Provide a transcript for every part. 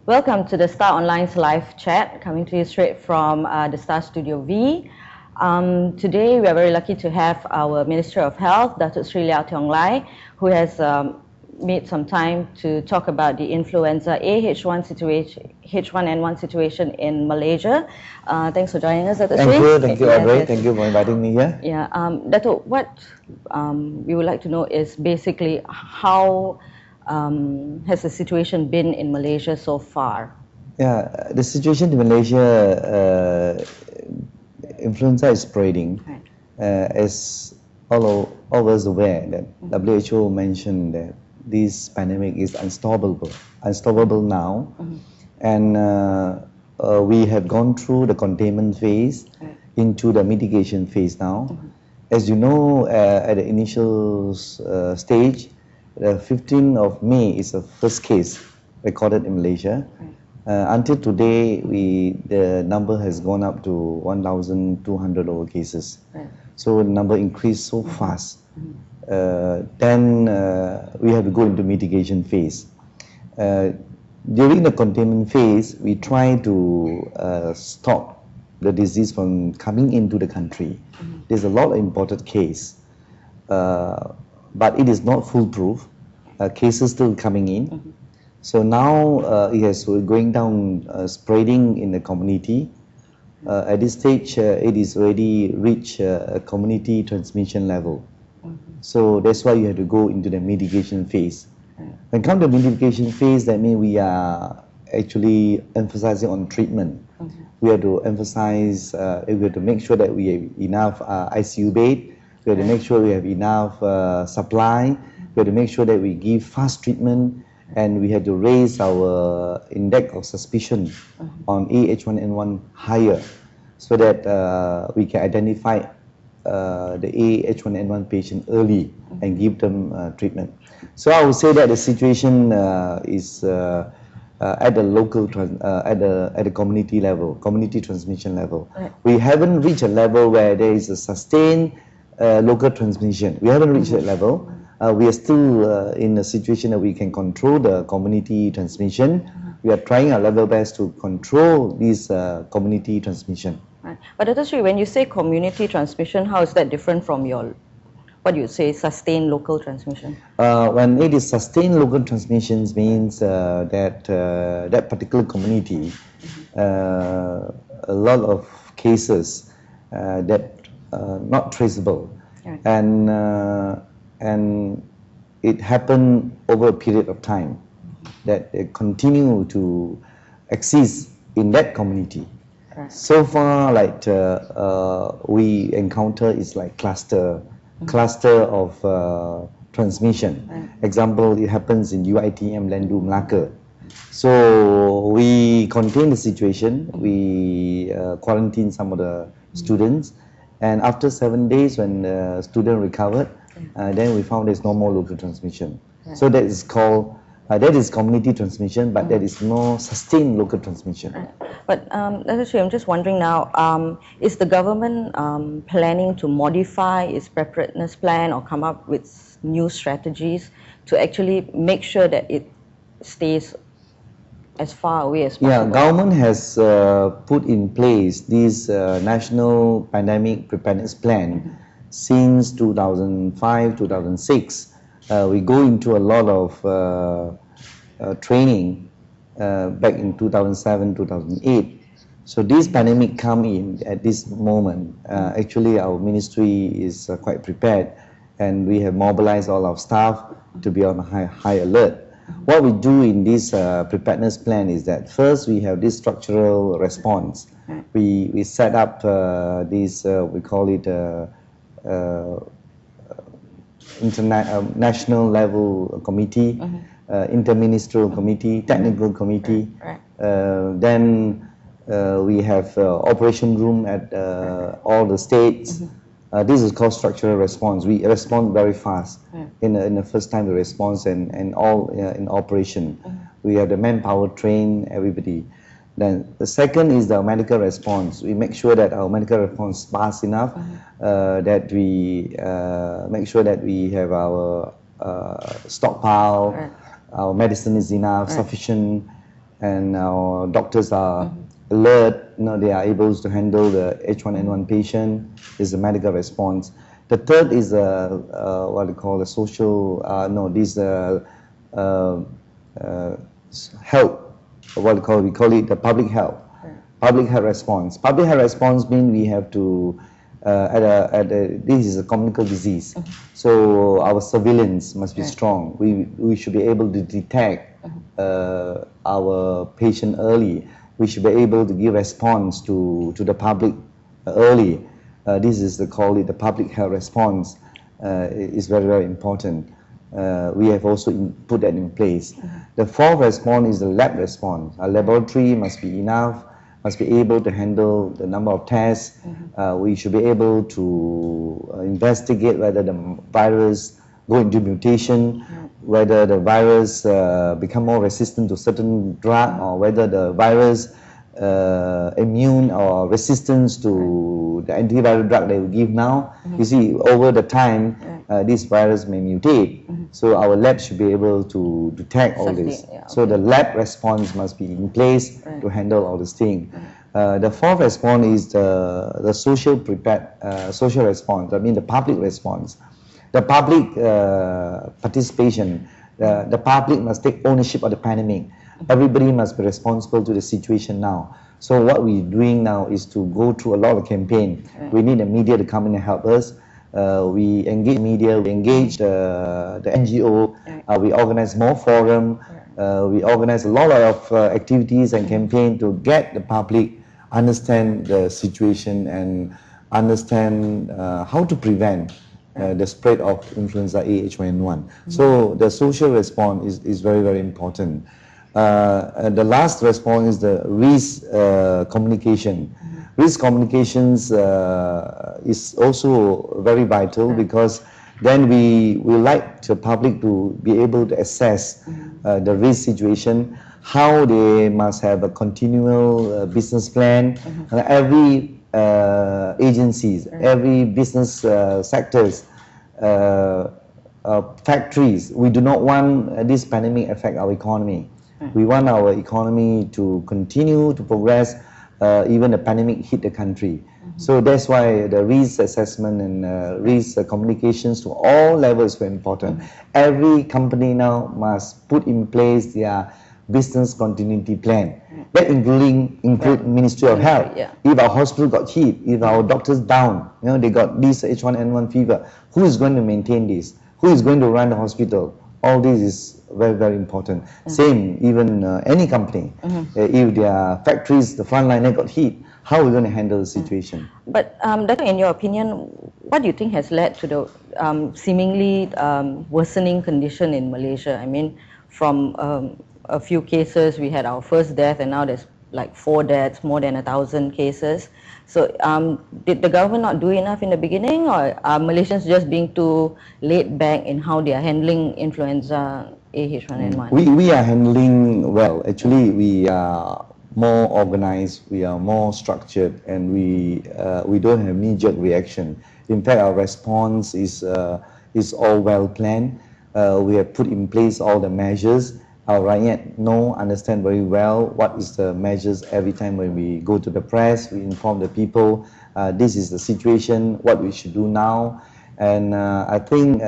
Welcome to the Star Online's live chat, coming to you straight from the Star Studio V. Today, we are very lucky to have our Minister of Health, Datuk Seri Liow Tiong Lai, who has made some time to talk about the Influenza A H1N1 situation in Malaysia. Thanks for joining us, Datuk Seri. Thank you, Audrey. Thank you for inviting me here. Yeah, Datuk, what we would like to know is basically how has the situation been in Malaysia so far? Yeah, the situation in Malaysia, influenza is spreading. Right. As all of us aware that WHO mentioned that this pandemic is unstoppable now, and we have gone through the containment phase into the mitigation phase now. As you know, at the initial stage, the 15th of May is the first case recorded in Malaysia. Until today, the number has gone up to 1,200 over cases. So the number increased so fast. Then we have to go into mitigation phase. During the containment phase, we try to stop the disease from coming into the country. There's a lot of imported case. But it is not foolproof. Cases still coming in. So now we're going down, spreading in the community. At this stage, it is already reached a community transmission level. So that's why you have to go into the mitigation phase. When come to mitigation phase, that means we are actually emphasizing on treatment. We have to emphasize, we have to make sure that we have enough ICU bed. We have to make sure we have enough supply. We have to make sure that we give fast treatment, and we have to raise our index of suspicion on A-H1N1 higher, so that we can identify the A-H1N1 patient early and give them treatment. So I would say that the situation is at the local, at the community level, community transmission level. We haven't reached a level where there is a sustained local transmission. We haven't reached that level. We are still in a situation that we can control the community transmission. We are trying our level best to control this community transmission. Right. But Datuk Seri, when you say community transmission, how is that different from your, what you say, sustained local transmission? When it is sustained local transmissions means that that particular community, a lot of cases that not traceable, and it happened over a period of time, that they continue to exist in that community. So far, like we encounter is like cluster of transmission. Example, it happens in UiTM Landu Melaka. So we contain the situation. We quarantine some of the students, and after 7 days, when the student recovered, then we found there's no more local transmission. So that is called, that is community transmission, but that is no sustained local transmission. But Datuk, I'm just wondering now, is the government planning to modify its preparedness plan or come up with new strategies to actually make sure that it stays as far away as possible? Yeah, government has put in place this National Pandemic Preparedness Plan since 2005, 2006. We go into a lot of training back in 2007, 2008. So this pandemic come in at this moment. Actually, our ministry is quite prepared, and we have mobilized all our staff to be on high alert. What we do in this preparedness plan is that first we have this structural response. We set up this, we call it national level committee, interministerial committee, technical committee. Then we have operation room at all the states. This is called structural response. We respond very fast in the first time we respond, and all in operation. We have the manpower train everybody. Then the second is the medical response. We make sure that our medical response is fast enough, that we make sure that we have our stockpile, our medicine is enough, sufficient, and our doctors are alert. They are able to handle the H1N1 patient. Is a medical response. The third is what we call the social. Health. We call it the public health. Public health response. Public health response means we have to this is a communicable disease, so our surveillance must be strong. We should be able to detect our patient early. We should be able to give response to the public early. This is call it the public health response. Is very, very important. We have also put that in place. The fourth response is the lab response. Our laboratory must be enough, must be able to handle the number of tests. We should be able to investigate whether the virus go into mutation, whether the virus become more resistant to certain drug, or whether the virus immune or resistance to the antiviral drug they will give now. You see, over the time, this virus may mutate. So our lab should be able to detect all this. So the lab response must be in place to handle all this thing. The fourth response is the social social response. I mean the public response. The public participation. The public must take ownership of the pandemic. Everybody must be responsible to the situation now. So what we're doing now is to go through a lot of campaign. We need the media to come in and help us. We engage media, we engage the NGO, we organize more forum, we organize a lot of activities and campaign to get the public understand the situation and understand how to prevent the spread of influenza A H1N1. So the social response is very, very important. The last response is the risk communication. Risk communications is also very vital, because then we like the public to be able to assess the risk situation, how they must have a continual business plan. Every agencies, every business sectors, factories, we do not want this pandemic affect our economy. We want our economy to continue to progress even the pandemic hit the country. So that's why the risk assessment and risk communications to all levels is very important. Every company now must put in place their business continuity plan. That include Ministry of Health. If our hospital got hit, if our doctors down, they got this H1N1 fever, who is going to maintain this? Who is going to run the hospital? All this is very, very important. Same, even any company, if their factories, the front line, they got hit, how are we going to handle the situation? But Datuk, in your opinion, what do you think has led to the seemingly worsening condition in Malaysia? I mean, from a few cases, we had our first death, and now there's like 4 deaths, more than 1,000 cases. So did the government not do enough in the beginning, or are Malaysians just being too laid back in how they are handling influenza A H1N1? We are handling well. Actually, we are more organized, we are more structured, and we don't have knee-jerk reaction. In fact, our response is all well planned. We have put in place all the measures. Our rakyat understand very well what is the measures. Every time when we go to the press, we inform the people, this is the situation, what we should do now. And I think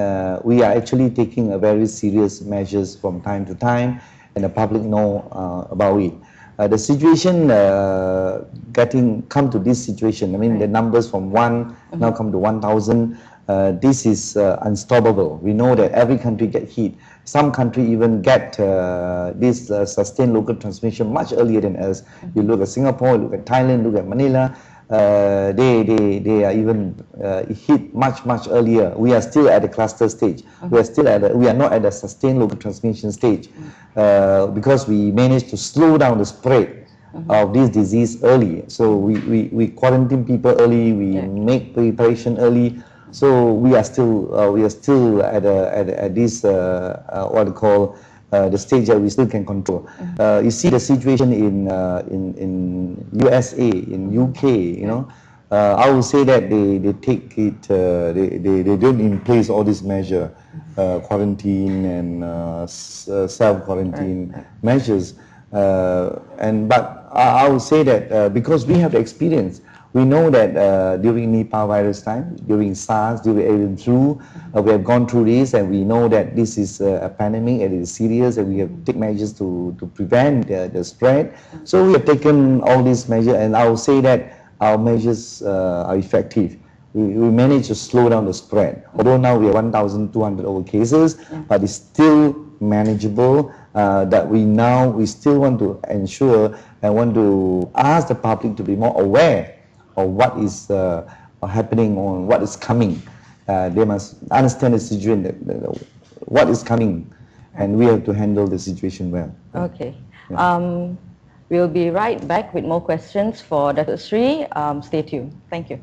we are actually taking a very serious measures from time to time, and the public know about it. The situation come to this situation, I mean the numbers from 1 now come to 1,000. This is unstoppable. We know that every country get hit. Some country even get this sustained local transmission much earlier than us. You look at Singapore, look at Thailand, look at Manila. They are even hit much earlier. We are still at the cluster stage. We are not at the sustained local transmission stage, because we managed to slow down the spread of this disease early. So we quarantine people early. We make preparation early. So we are still at this what we call the stage that we still can control. You see the situation in USA, in UK, I would say that they take it, they don't in place all these measure, quarantine and self-quarantine measures. But I would say that because we have the experience, we know that during Nipah virus time, during SARS, during avian flu, we have gone through this, and we know that this is a pandemic and it is serious, and we have taken measures to prevent the spread. So we have taken all these measures, and I will say that our measures are effective. We managed to slow down the spread. Although now we have 1,200 over cases, but it's still manageable. That we still want to ensure and want to ask the public to be more aware of what is happening or what is coming. They must understand the situation, what is coming, and we have to handle the situation well. Okay. We'll be right back with more questions for Datuk Seri. Stay tuned. Thank you.